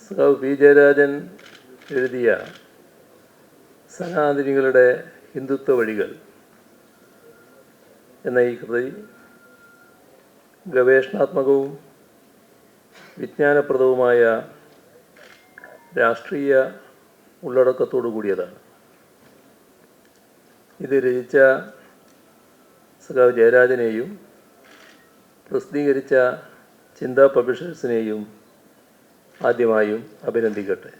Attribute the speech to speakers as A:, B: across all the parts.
A: സഖാവ് പി ജയരാജൻ എഴുതിയ സനാതനികളുടെ ഹിന്ദുത്വ വഴികൾ എന്ന ഈ കൃതി ഗവേഷണാത്മകവും വിജ്ഞാനപ്രദവുമായ രാഷ്ട്രീയ ഉള്ളടക്കത്തോടു കൂടിയതാണ്. ഇത് രചിച്ച സഖാവ് ജയരാജനെയും പ്രസിദ്ധീകരിച്ച ചിന്താ പബ്ലിഷേഴ്സിനെയും ആദ്യമായും അഭിനന്ദിക്കട്ടെ.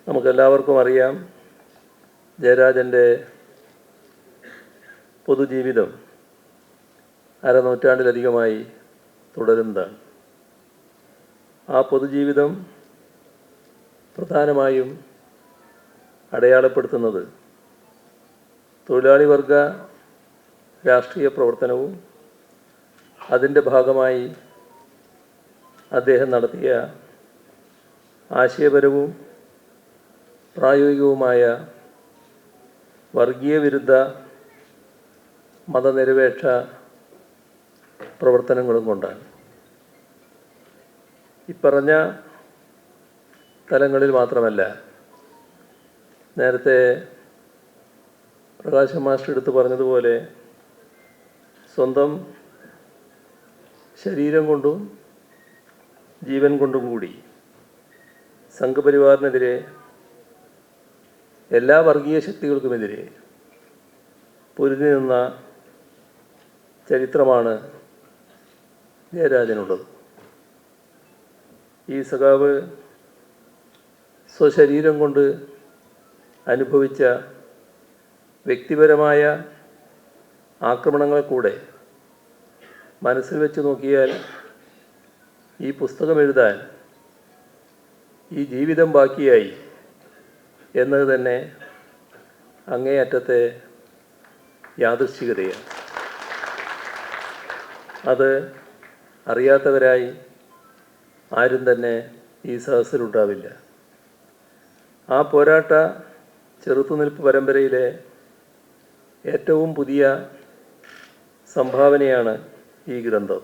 A: നമുക്കെല്ലാവർക്കും അറിയാം, ജയരാജൻ്റെ പൊതുജീവിതം അരനൂറ്റാണ്ടിലധികമായി തുടരുന്നതാണ്. ആ പൊതുജീവിതം പ്രധാനമായും അടയാളപ്പെടുത്തുന്നത് തൊഴിലാളി വർഗ രാഷ്ട്രീയ പ്രവർത്തനവും അതിൻ്റെ ഭാഗമായി അദ്ദേഹം നടത്തിയ ആശയപരവും പ്രായോഗികവുമായ വർഗീയ വിരുദ്ധ മതനിരപേക്ഷ പ്രവർത്തനങ്ങളും കൊണ്ടാണ്. ഇപ്പറഞ്ഞ തലങ്ങളിൽ മാത്രമല്ല, നേരത്തെ പ്രകാശ് മാസ്റ്റർ എടുത്തു പറഞ്ഞതുപോലെ സ്വന്തം ശരീരം കൊണ്ടും ജീവൻ കൊണ്ടും കൂടി സംഘപരിവാറിനെതിരെ, എല്ലാ വർഗീയ ശക്തികൾക്കുമെതിരെ പൊരുതി നിന്ന ചരിത്രമാണ് ജയരാജനുള്ളത്. ഈ സഖാവ് സ്വശരീരം കൊണ്ട് അനുഭവിച്ച വ്യക്തിപരമായ ആക്രമണങ്ങളെ കൂടെ മനസ്സിൽ വെച്ച് നോക്കിയാൽ ഈ പുസ്തകം എഴുതാൻ ഈ ജീവിതം ബാക്കിയായി എന്നത് തന്നെ അങ്ങേയറ്റത്തെ യാദൃശ്ചികതയാണ്. അത് അറിയാത്തവരായി ആരും തന്നെ ഈ സദസ്സിലുണ്ടാവില്ല. ആ പോരാട്ട ചെറുത്തുനിൽപ്പ് പരമ്പരയിലെ ഏറ്റവും പുതിയ സംഭാവനയാണ് ഈ ഗ്രന്ഥം.